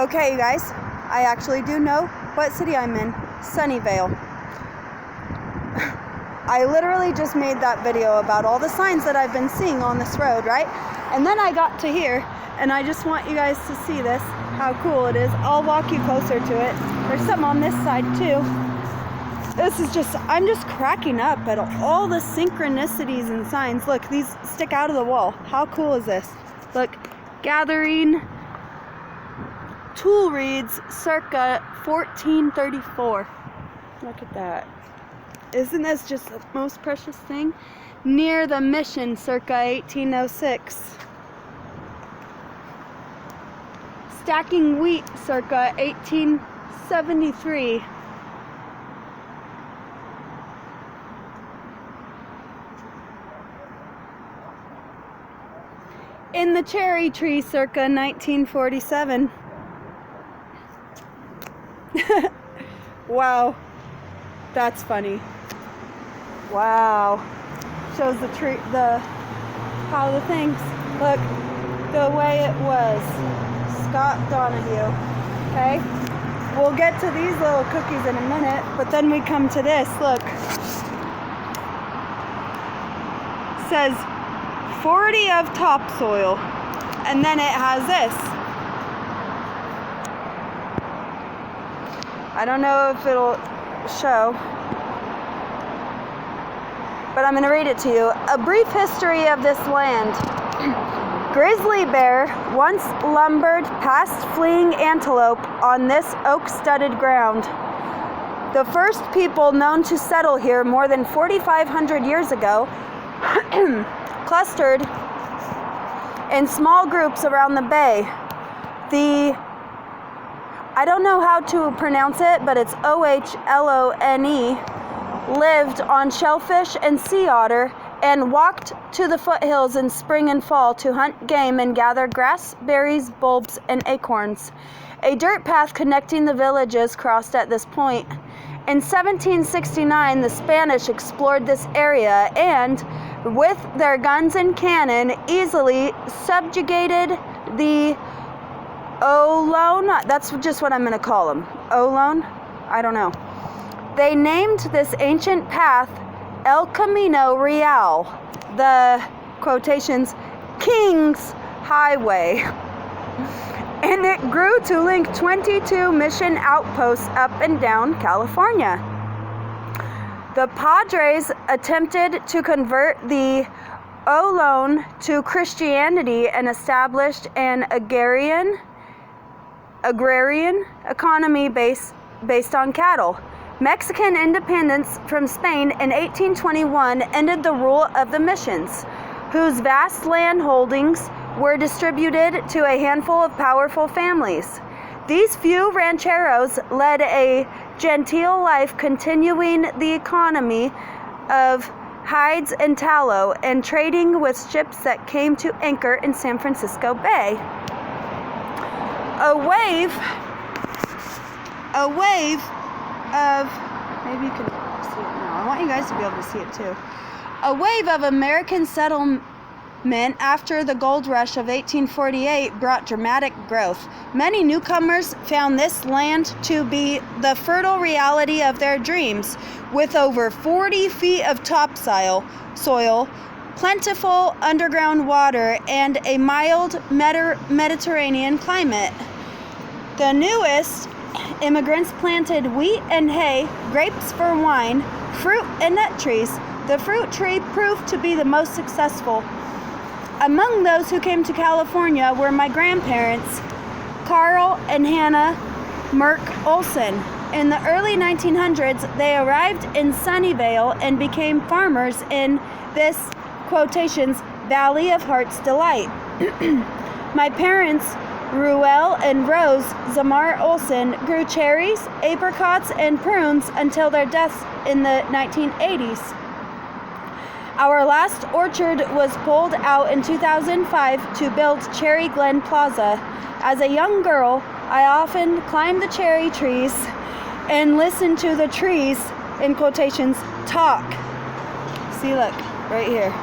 Okay, you guys, I actually do know what city I'm in. Sunnyvale. I literally just made that video about all the signs that I've been seeing on this road, right? And then I got to here, and I just want you guys to see this, how cool it is. I'll walk you closer to it. There's some on this side too. This is just, I'm just cracking up at all the synchronicities and signs. Look, these stick out of the wall. How cool is this? Look, gathering tool reeds circa 1434. Look at that. Isn't this just the most precious thing? Near the mission circa 1806. Stacking wheat circa 1873. In the cherry tree circa 1947. Wow, that's funny. Wow, shows the tree, how the things look the way it was. Scott Donahue. Okay, we'll get to these little cookies in a minute, but then we come to this. Look, it says 40 of topsoil, and then it has this. I don't know if it'll show, but I'm going to read it to you. A brief history of this land. Grizzly bear once lumbered past fleeing antelope on this oak-studded ground. The first people known to settle here more than 4,500 years ago clustered in small groups around the bay. I don't know how to pronounce it, but it's Ohlone, lived on shellfish and sea otter and walked to the foothills in spring and fall to hunt game and gather grass, berries, bulbs, and acorns. A dirt path connecting the villages crossed at this point. In 1769, the Spanish explored this area and, with their guns and cannon, easily subjugated the Ohlone, that's just what I'm going to call them. Ohlone? I don't know. They named this ancient path El Camino Real, the quotations, King's Highway. And it grew to link 22 mission outposts up and down California. The Padres attempted to convert the Ohlone to Christianity and established an agrarian economy based on cattle. Mexican independence from Spain in 1821 ended the rule of the missions, whose vast land holdings were distributed to a handful of powerful families. These few rancheros led a genteel life, continuing the economy of hides and tallow and trading with ships that came to anchor in San Francisco Bay. A wave of, maybe you can see it now. I want you guys to be able to see it too. A wave of American settlement after the gold rush of 1848 brought dramatic growth. Many newcomers found this land to be the fertile reality of their dreams, with over 40 feet of topsoil, plentiful underground water, and a mild Mediterranean climate. The newest immigrants planted wheat and hay, grapes for wine, fruit and nut trees. The fruit tree proved to be the most successful. Among those who came to California were my grandparents, Carl and Hannah Merck Olson. In the early 1900s, they arrived in Sunnyvale and became farmers in this, quotations, Valley of Heart's Delight. My parents, Ruel and Rose Zamar Olson, grew cherries, apricots, and prunes until their deaths in the 1980s. Our last orchard was pulled out in 2005 to build Cherry Glen Plaza. As a young girl, I often climbed the cherry trees and listened to the trees, in quotations, talk. See, look, right here.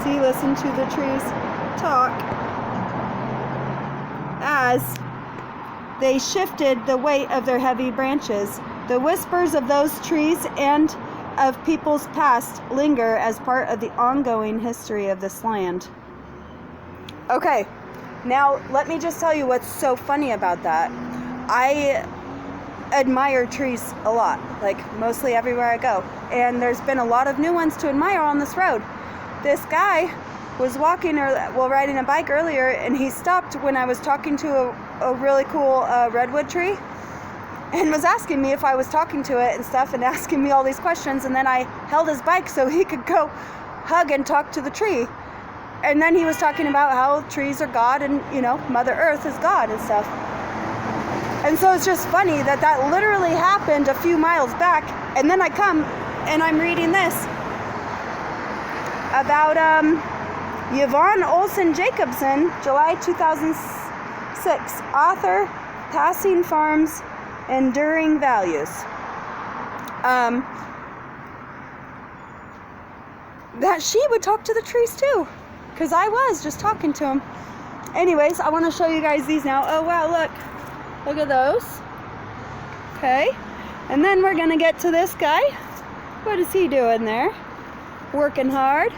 See, listen to the trees talk. as they shifted the weight of their heavy branches. The whispers of those trees and of people's past linger as part of the ongoing history of this land. Okay, now let me just tell you what's so funny about that. I admire trees a lot, like mostly everywhere I go, and there's been a lot of new ones to admire on this road. This guy was walking riding a bike earlier, and he stopped when I was talking to a really cool redwood tree, and was asking me if I was talking to it and stuff, and asking me all these questions. And then I held his bike so he could go hug and talk to the tree. And then he was talking about how trees are God, and Mother Earth is God and stuff. And so it's just funny that literally happened a few miles back, and then I come and I'm reading this about Yvonne Olsen Jacobson, July 2006, author, Passing Farms, Enduring Values. That she would talk to the trees too, because I was just talking to them. Anyways, I want to show you guys these now. Oh wow, look at those. Okay, and then we're gonna get to this guy. What is he doing there? Working hard.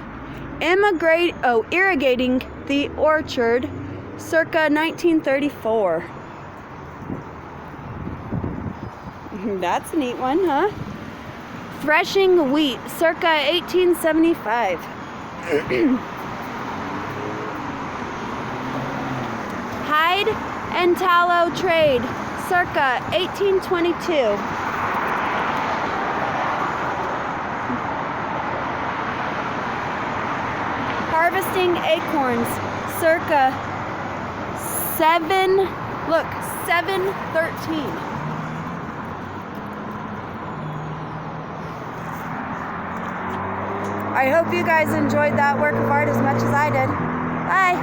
Irrigating the orchard, circa 1934. That's a neat one, huh? Threshing wheat, circa 1875. Hide and tallow trade, circa 1822. Harvesting acorns, circa 713. I hope you guys enjoyed that work of art as much as I did. Bye!